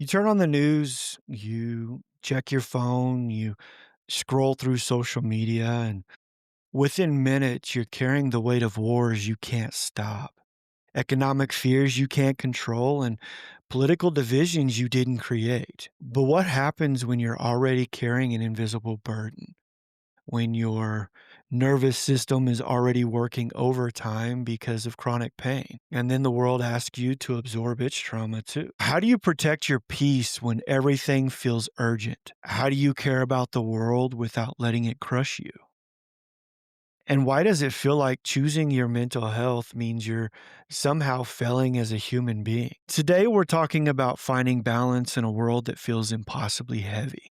You turn on the news, you check your phone, you scroll through social media, and within minutes, you're carrying the weight of wars you can't stop, economic fears you can't control, and political divisions you didn't create. But what happens when you're already carrying an invisible burden? When your nervous system is already working overtime because of chronic pain. And then the world asks you to absorb its trauma too. How do you protect your peace when everything feels urgent? How do you care about the world without letting it crush you? And why does it feel like choosing your mental health means you're somehow failing as a human being? Today, we're talking about finding balance in a world that feels impossibly heavy.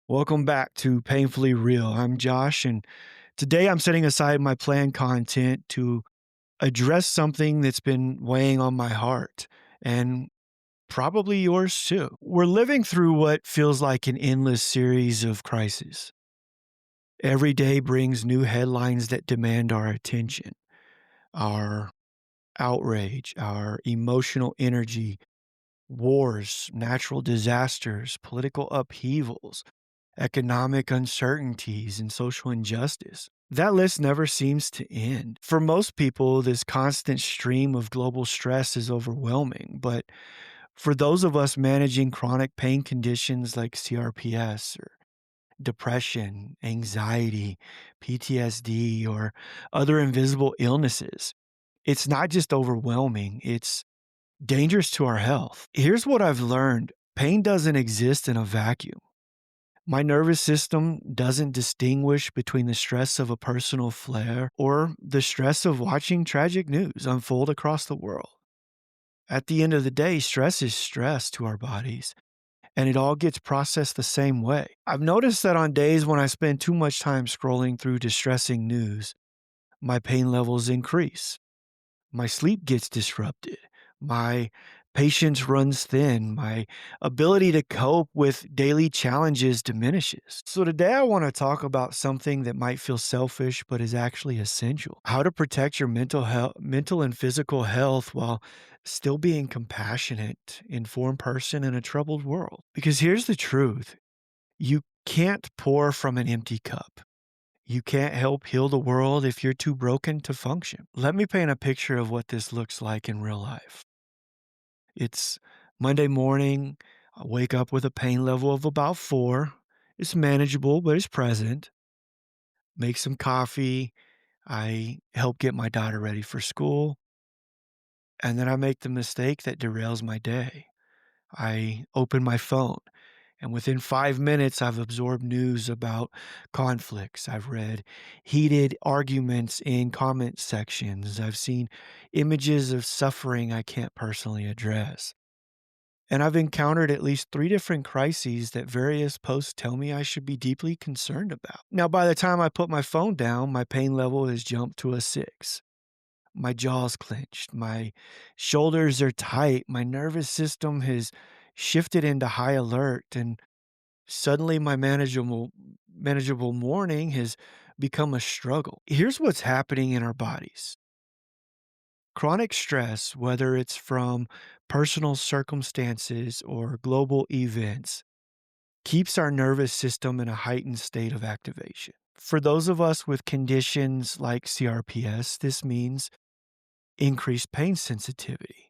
Welcome back to Painfully Real. I'm Josh, and today I'm setting aside my planned content to address something that's been weighing on my heart and probably yours too. We're living through what feels like an endless series of crises. Every day brings new headlines that demand our attention, our outrage, our emotional energy, wars, natural disasters, political upheavals, economic uncertainties, and social injustice. That list never seems to end. For most people, this constant stream of global stress is overwhelming. But for those of us managing chronic pain conditions like CRPS or depression, anxiety, PTSD, or other invisible illnesses, it's not just overwhelming, it's dangerous to our health. Here's what I've learned: pain doesn't exist in a vacuum. My nervous system doesn't distinguish between the stress of a personal flare or the stress of watching tragic news unfold across the world. At the end of the day, stress is stress to our bodies, and it all gets processed the same way. I've noticed that on days when I spend too much time scrolling through distressing news, my pain levels increase. My sleep gets disrupted. My patience runs thin. My ability to cope with daily challenges diminishes. So, today I want to talk about something that might feel selfish, but is actually essential: how to protect your mental and physical health while still being compassionate, informed person in a troubled world. Because here's the truth: you can't pour from an empty cup. You can't help heal the world if you're too broken to function. Let me paint a picture of what this looks like in real life. It's Monday morning. I wake up with a pain level of about 4. It's manageable, but it's present. Make some coffee. I help get my daughter ready for school. And then I make the mistake that derails my day. I open my phone, and within 5 minutes, I've absorbed news about conflicts. I've read heated arguments in comment sections. I've seen images of suffering I can't personally address. And I've encountered at least 3 different crises that various posts tell me I should be deeply concerned about. Now, by the time I put my phone down, my pain level has jumped to a 6. My jaw's clenched, my shoulders are tight, my nervous system has shifted into high alert, and suddenly my manageable morning has become a struggle. Here's what's happening in our bodies. Chronic stress, whether it's from personal circumstances or global events, keeps our nervous system in a heightened state of activation. For those of us with conditions like CRPS, this means increased pain sensitivity.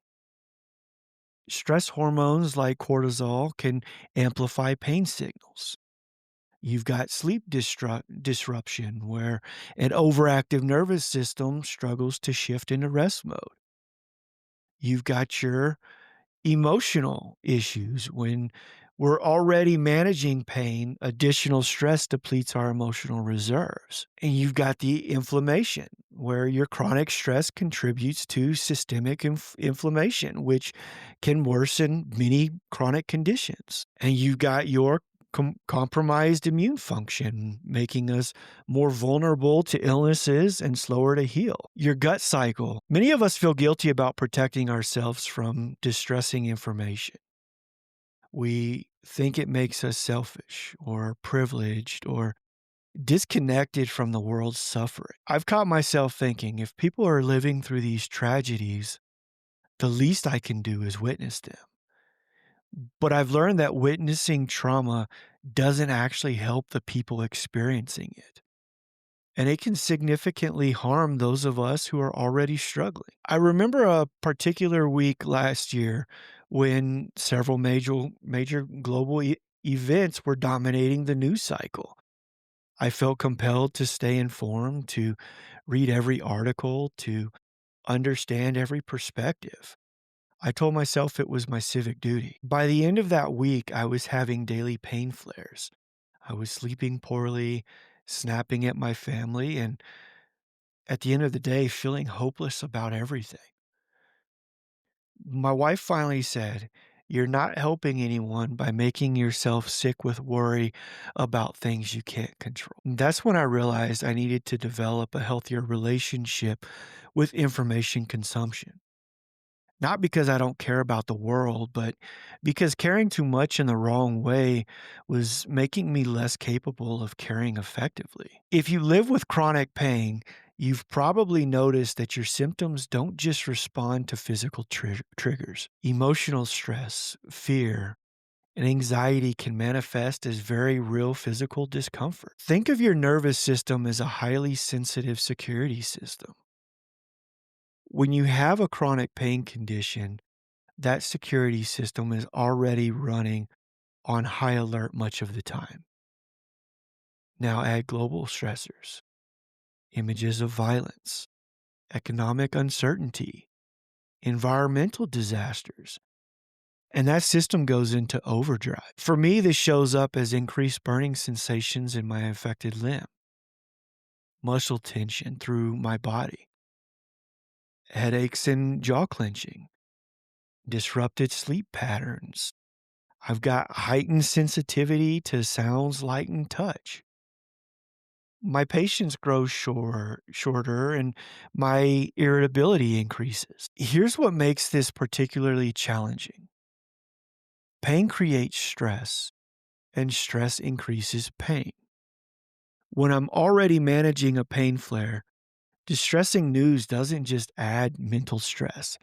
Stress hormones like cortisol can amplify pain signals. You've got sleep disruption, where an overactive nervous system struggles to shift into rest mode. You've got your emotional issues. When we're already managing pain, additional stress depletes our emotional reserves. And you've got the inflammation, where your chronic stress contributes to systemic inflammation, which can worsen many chronic conditions. And you've got your compromised immune function, making us more vulnerable to illnesses and slower to heal. Your gut cycle. Many of us feel guilty about protecting ourselves from distressing information. We think it makes us selfish or privileged or disconnected from the world's suffering. I've caught myself thinking if people are living through these tragedies, the least I can do is witness them. But I've learned that witnessing trauma doesn't actually help the people experiencing it. And it can significantly harm those of us who are already struggling. I remember a particular week last year when several major global events were dominating the news cycle. I felt compelled to stay informed, to read every article, to understand every perspective. I told myself it was my civic duty. By the end of that week, I was having daily pain flares. I was sleeping poorly, snapping at my family, and at the end of the day, feeling hopeless about everything. My wife finally said, "You're not helping anyone by making yourself sick with worry about things you can't control." And that's when I realized I needed to develop a healthier relationship with information consumption. Not because I don't care about the world, but because caring too much in the wrong way was making me less capable of caring effectively. If you live with chronic pain, you've probably noticed that your symptoms don't just respond to physical triggers. Emotional stress, fear, and anxiety can manifest as very real physical discomfort. Think of your nervous system as a highly sensitive security system. When you have a chronic pain condition, that security system is already running on high alert much of the time. Now add global stressors, images of violence, economic uncertainty, environmental disasters, and that system goes into overdrive. For me, this shows up as increased burning sensations in my affected limb, muscle tension through my body, headaches and jaw clenching, disrupted sleep patterns. I've got heightened sensitivity to sounds, light, and touch. My patience grows shorter and my irritability increases. Here's what makes this particularly challenging. Pain creates stress, and stress increases pain. When I'm already managing a pain flare, distressing news doesn't just add mental stress.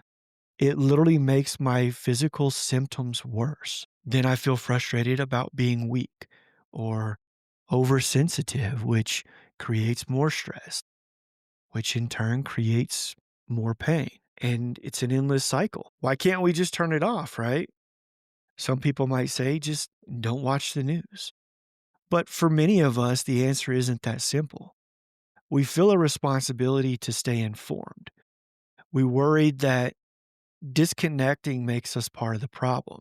It literally makes my physical symptoms worse. Then I feel frustrated about being weak or oversensitive, which creates more stress, which in turn creates more pain. And it's an endless cycle. Why can't we just turn it off, right? Some people might say, just don't watch the news. But for many of us, the answer isn't that simple. We feel a responsibility to stay informed. We worried that disconnecting makes us part of the problem.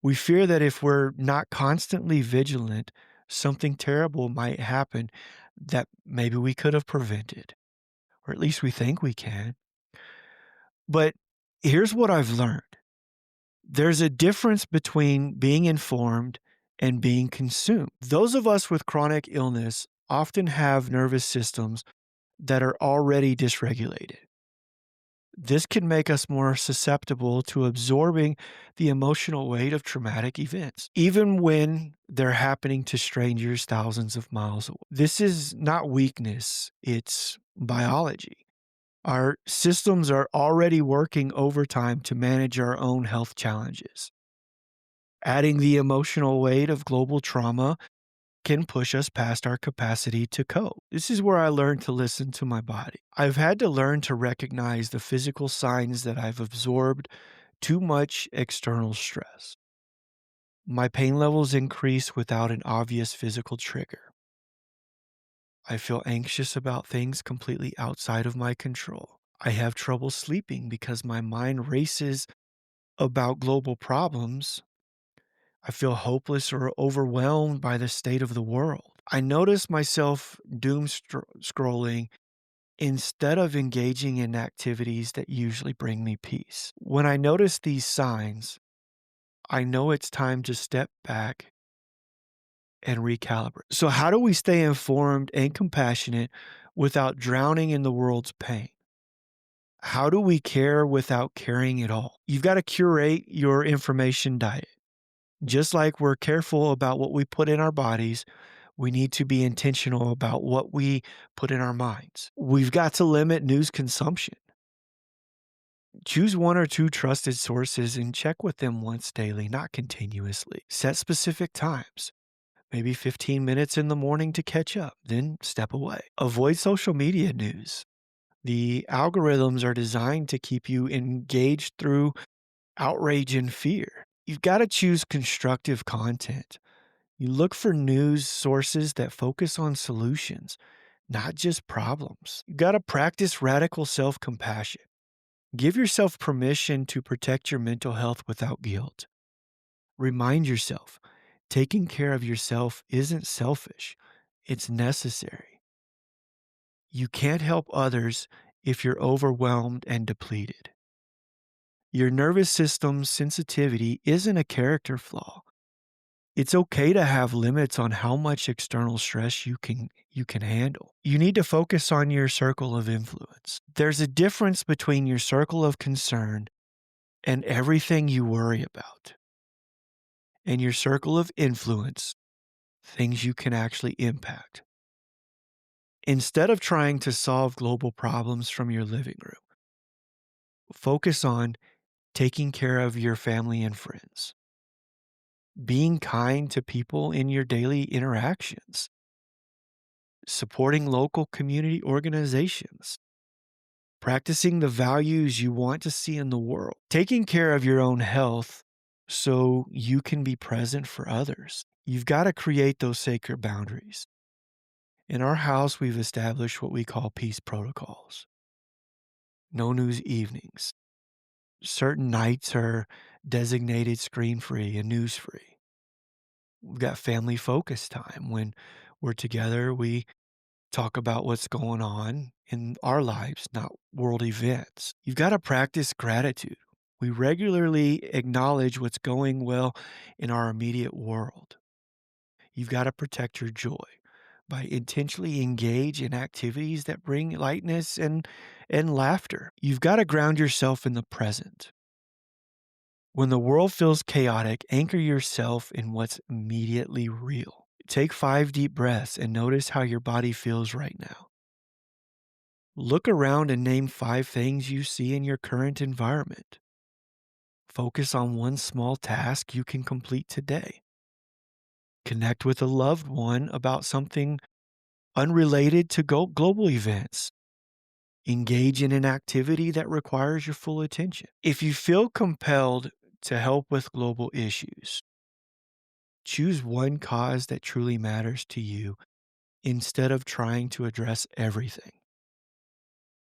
We fear that if we're not constantly vigilant, something terrible might happen that maybe we could have prevented, or at least we think we can. But here's what I've learned. There's a difference between being informed and being consumed. Those of us with chronic illness often have nervous systems that are already dysregulated. This can make us more susceptible to absorbing the emotional weight of traumatic events, even when they're happening to strangers thousands of miles away. This is not weakness, it's biology. Our systems are already working overtime to manage our own health challenges. Adding the emotional weight of global trauma can push us past our capacity to cope. This is where I learned to listen to my body. I've had to learn to recognize the physical signs that I've absorbed too much external stress. My pain levels increase without an obvious physical trigger. I feel anxious about things completely outside of my control. I have trouble sleeping because my mind races about global problems. I feel hopeless or overwhelmed by the state of the world. I notice myself scrolling instead of engaging in activities that usually bring me peace. When I notice these signs, I know it's time to step back and recalibrate. So, how do we stay informed and compassionate without drowning in the world's pain? How do we care without caring at all? You've got to curate your information diet. Just like we're careful about what we put in our bodies, we need to be intentional about what we put in our minds. We've got to limit news consumption. Choose one or two trusted sources and check with them once daily, not continuously. Set specific times, maybe 15 minutes in the morning to catch up, then step away. Avoid social media news. The algorithms are designed to keep you engaged through outrage and fear. You've got to choose constructive content. You look for news sources that focus on solutions, not just problems. You got to practice radical self compassion. Give yourself permission to protect your mental health without guilt. Remind yourself taking care of yourself isn't selfish, it's necessary. You can't help others if you're overwhelmed and depleted. Your nervous system's sensitivity isn't a character flaw. It's okay to have limits on how much external stress you can handle. You need to focus on your circle of influence. There's a difference between your circle of concern and everything you worry about, and your circle of influence, things you can actually impact. Instead of trying to solve global problems from your living room, focus on taking care of your family and friends, being kind to people in your daily interactions, supporting local community organizations, practicing the values you want to see in the world, taking care of your own health so you can be present for others. You've got to create those sacred boundaries. In our house, we've established what we call peace protocols. No news evenings. Certain nights are designated screen free and news free. We've got family focus time. When we're together, we talk about what's going on in our lives, not world events. You've got to practice gratitude. We regularly acknowledge what's going well in our immediate world. You've got to protect your joy by intentionally engage in activities that bring lightness and laughter. You've got to ground yourself in the present. When the world feels chaotic, anchor yourself in what's immediately real. Take 5 deep breaths and notice how your body feels right now. Look around and name 5 things you see in your current environment. Focus on one small task you can complete today. Connect with a loved one about something unrelated to global events. Engage in an activity that requires your full attention. If you feel compelled to help with global issues, choose one cause that truly matters to you instead of trying to address everything.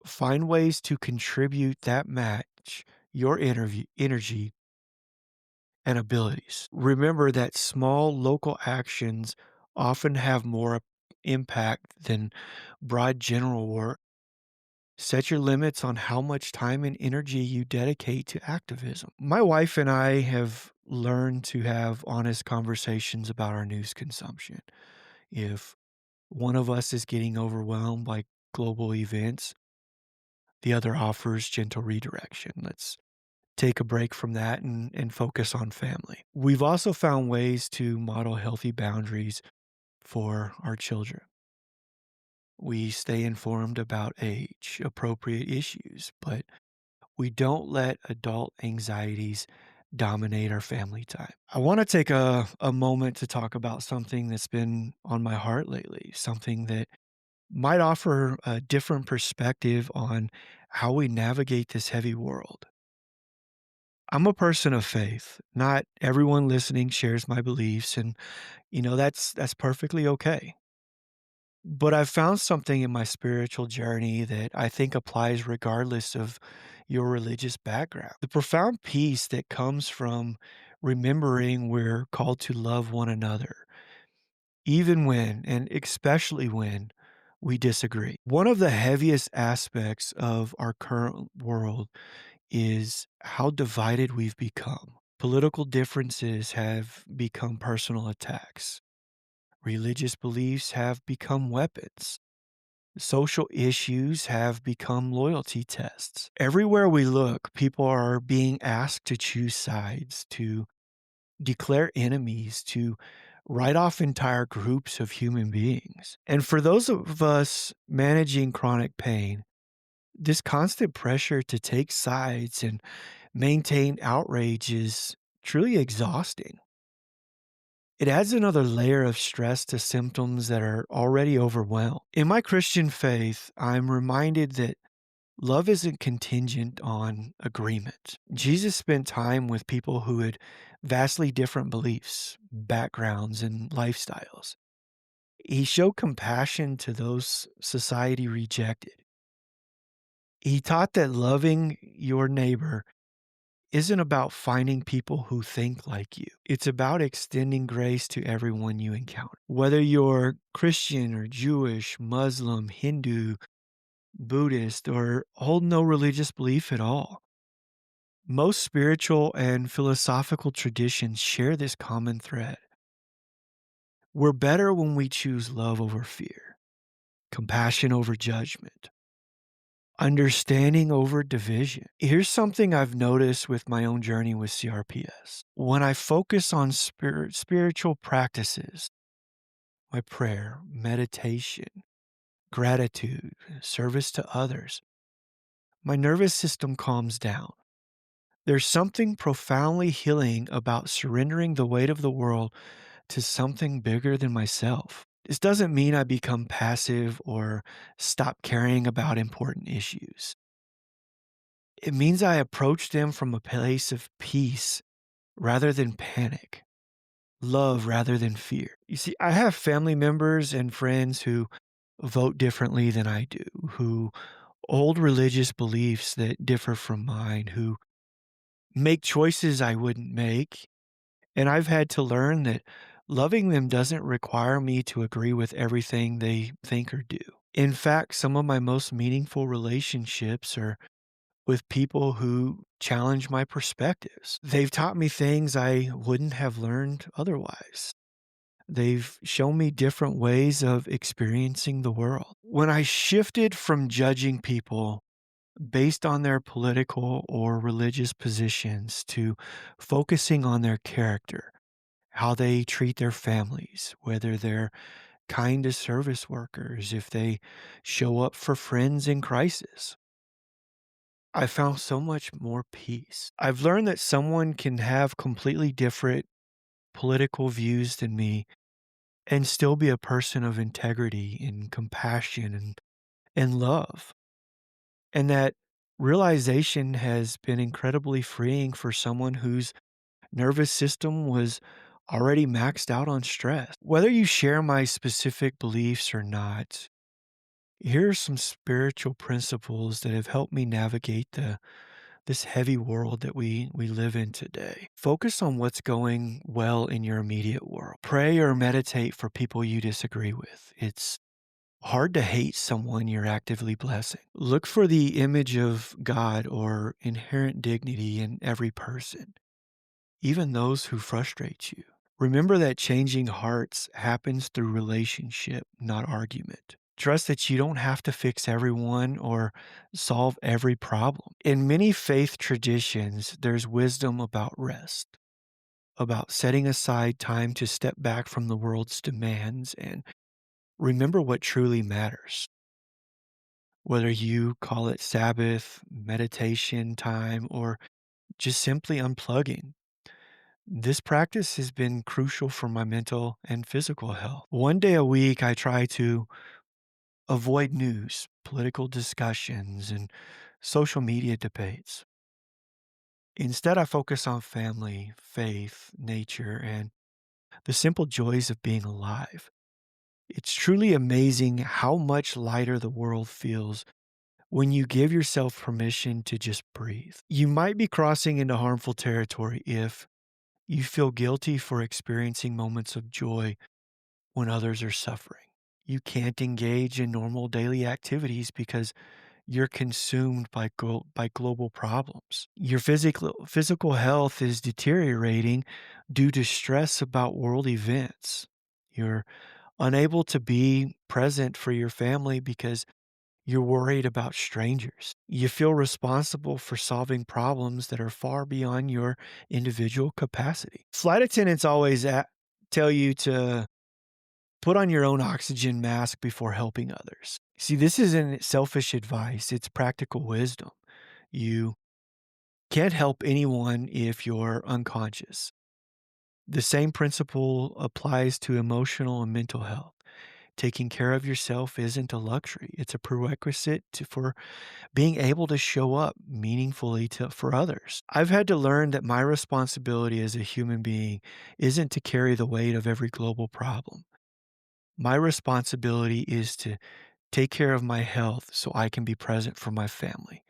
Find ways to contribute that match your energy and abilities. Remember that small local actions often have more impact than broad general work. Set your limits on how much time and energy you dedicate to activism. My wife and I have learned to have honest conversations about our news consumption. If one of us is getting overwhelmed by global events, the other offers gentle redirection. Let's take a break from that and focus on family. We've also found ways to model healthy boundaries for our children. We stay informed about age appropriate issues, but we don't let adult anxieties dominate our family time. I want to take a moment to talk about something that's been on my heart lately, something that might offer a different perspective on how we navigate this heavy world. I'm a person of faith. Not everyone listening shares my beliefs, and that's perfectly okay. But I've found something in my spiritual journey that I think applies regardless of your religious background. The profound peace that comes from remembering we're called to love one another, even when, and especially when, we disagree. One of the heaviest aspects of our current world is how divided we've become. Political differences have become personal attacks. Religious beliefs have become weapons. Social issues have become loyalty tests. Everywhere we look, people are being asked to choose sides, to declare enemies, to write off entire groups of human beings. And for those of us managing chronic pain, this constant pressure to take sides and maintain outrage is truly exhausting. It adds another layer of stress to symptoms that are already overwhelmed. In my Christian faith, I'm reminded that love isn't contingent on agreement. Jesus spent time with people who had vastly different beliefs, backgrounds, and lifestyles. He showed compassion to those society rejected. He taught that loving your neighbor isn't about finding people who think like you. It's about extending grace to everyone you encounter. Whether you're Christian or Jewish, Muslim, Hindu, Buddhist, or hold no religious belief at all. Most spiritual and philosophical traditions share this common thread. We're better when we choose love over fear, compassion over judgment, understanding over division. Here's something I've noticed with my own journey with CRPS. When I focus on spiritual practices, my prayer, meditation, gratitude, service to others, my nervous system calms down. There's something profoundly healing about surrendering the weight of the world to something bigger than myself. This doesn't mean I become passive or stop caring about important issues. It means I approach them from a place of peace rather than panic, love rather than fear. You see, I have family members and friends who vote differently than I do, who hold religious beliefs that differ from mine, who make choices I wouldn't make. And I've had to learn that loving them doesn't require me to agree with everything they think or do. In fact, some of my most meaningful relationships are with people who challenge my perspectives. They've taught me things I wouldn't have learned otherwise. They've shown me different ways of experiencing the world. When I shifted from judging people based on their political or religious positions to focusing on their character, how they treat their families, whether they're kind to service workers, if they show up for friends in crisis, I found so much more peace. I've learned that someone can have completely different political views than me and still be a person of integrity and compassion and love. And that realization has been incredibly freeing for someone whose nervous system was already maxed out on stress. Whether you share my specific beliefs or not, here are some spiritual principles that have helped me navigate this heavy world that we live in today. Focus on what's going well in your immediate world. Pray or meditate for people you disagree with. It's hard to hate someone you're actively blessing. Look for the image of God or inherent dignity in every person, even those who frustrate you. Remember that changing hearts happens through relationship, not argument. Trust that you don't have to fix everyone or solve every problem. In many faith traditions, there's wisdom about rest, about setting aside time to step back from the world's demands and remember what truly matters. Whether you call it Sabbath, meditation time, or just simply unplugging, this practice has been crucial for my mental and physical health. One day a week, I try to avoid news, political discussions, and social media debates. Instead, I focus on family, faith, nature, and the simple joys of being alive. It's truly amazing how much lighter the world feels when you give yourself permission to just breathe. You might be crossing into harmful territory if you feel guilty for experiencing moments of joy when others are suffering. You can't engage in normal daily activities because you're consumed by global problems. Your physical health is deteriorating due to stress about world events. You're unable to be present for your family because you're worried about strangers. You feel responsible for solving problems that are far beyond your individual capacity. Flight attendants always tell you to put on your own oxygen mask before helping others. See, this isn't selfish advice, it's practical wisdom. You can't help anyone if you're unconscious. The same principle applies to emotional and mental health. Taking care of yourself isn't a luxury, it's a prerequisite for being able to show up meaningfully for others. I've had to learn that my responsibility as a human being isn't to carry the weight of every global problem. My responsibility is to take care of my health so I can be present for my family,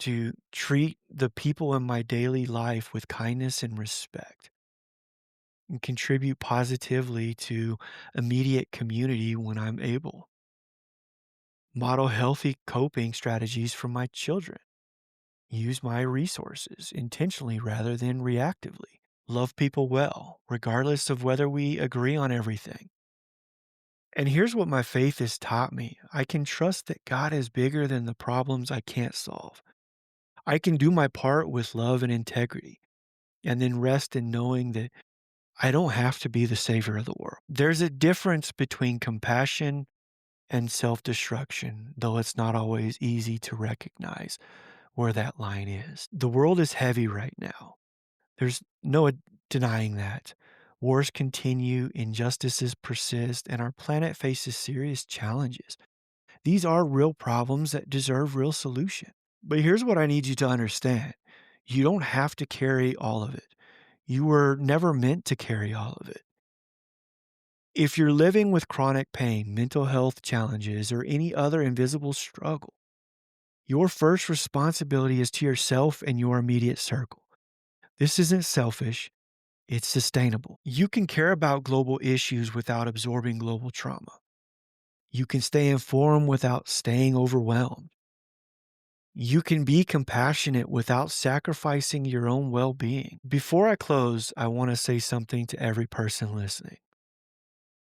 to treat the people in my daily life with kindness and respect, and contribute positively to immediate community when I'm able. Model healthy coping strategies for my children. Use my resources intentionally rather than reactively. Love people well, regardless of whether we agree on everything. And here's what my faith has taught me: I can trust that God is bigger than the problems I can't solve. I can do my part with love and integrity, and then rest in knowing that I don't have to be the savior of the world. There's a difference between compassion and self destruction, though it's not always easy to recognize where that line is. The world is heavy right now. There's no denying that. Wars continue, injustices persist, and our planet faces serious challenges. These are real problems that deserve real solution. But here's what I need you to understand: you don't have to carry all of it. You were never meant to carry all of it. If you're living with chronic pain, mental health challenges, or any other invisible struggle, your first responsibility is to yourself and your immediate circle. This isn't selfish, it's sustainable. You can care about global issues without absorbing global trauma. You can stay informed without staying overwhelmed. You can be compassionate without sacrificing your own well being. Before I close, I want to say something to every person listening.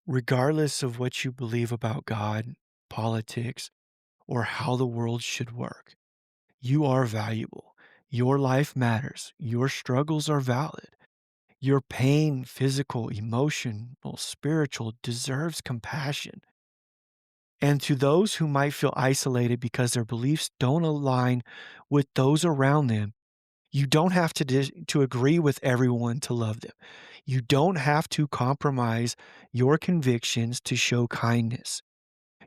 Regardless of what you believe about God, politics, or how the world should work, you are valuable. Your life matters. Your struggles are valid. Your pain, physical, emotional, spiritual, deserves compassion. And to those who might feel isolated because their beliefs don't align with those around them, you don't have to agree with everyone to love them. You don't have to compromise your convictions to show kindness.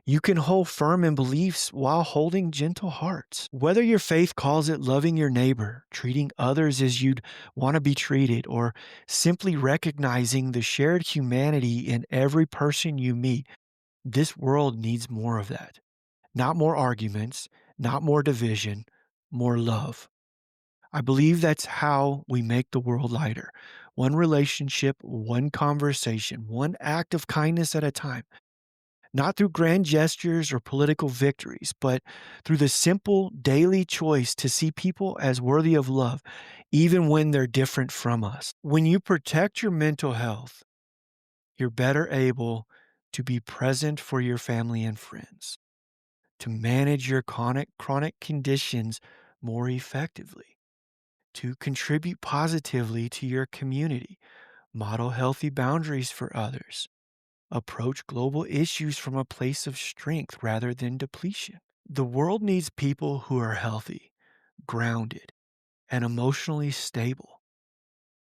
You can hold firm in beliefs while holding gentle hearts. Whether your faith calls it loving your neighbor, treating others as you'd want to be treated, or simply recognizing the shared humanity in every person you meet, this world needs more of that. Not more arguments, not more division, more love. I believe that's how we make the world lighter. One relationship, one conversation, one act of kindness at a time. Not through grand gestures or political victories, but through the simple daily choice to see people as worthy of love, even when they're different from us. When you protect your mental health, you're better able to be present for your family and friends, to manage your chronic conditions more effectively, to contribute positively to your community, model healthy boundaries for others, approach global issues from a place of strength rather than depletion. The world needs people who are healthy, grounded, and emotionally stable.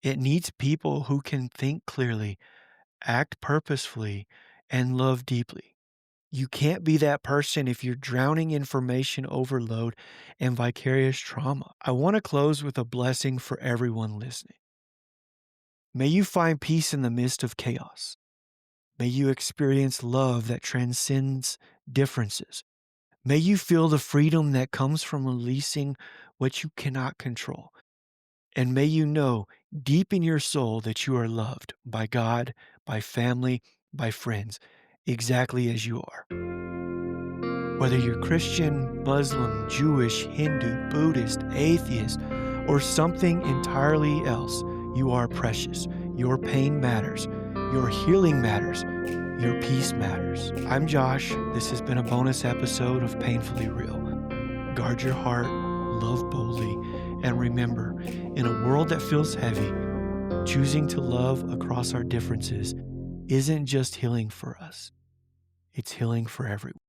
It needs people who can think clearly, act purposefully, and love deeply. You can't be that person if you're drowning in information overload and vicarious trauma. I want to close with a blessing for everyone listening. May you find peace in the midst of chaos. May you experience love that transcends differences. May you feel the freedom that comes from releasing what you cannot control. And may you know deep in your soul that you are loved by God, by family, by friends, exactly as you are. Whether you're Christian, Muslim, Jewish, Hindu, Buddhist, atheist, or something entirely else, you are precious. Your pain matters. Your healing matters. Your peace matters. I'm Josh. This has been a bonus episode of Painfully Real. Guard your heart, love boldly, and remember, in a world that feels heavy, choosing to love across our differences isn't just healing for us, it's healing for everyone.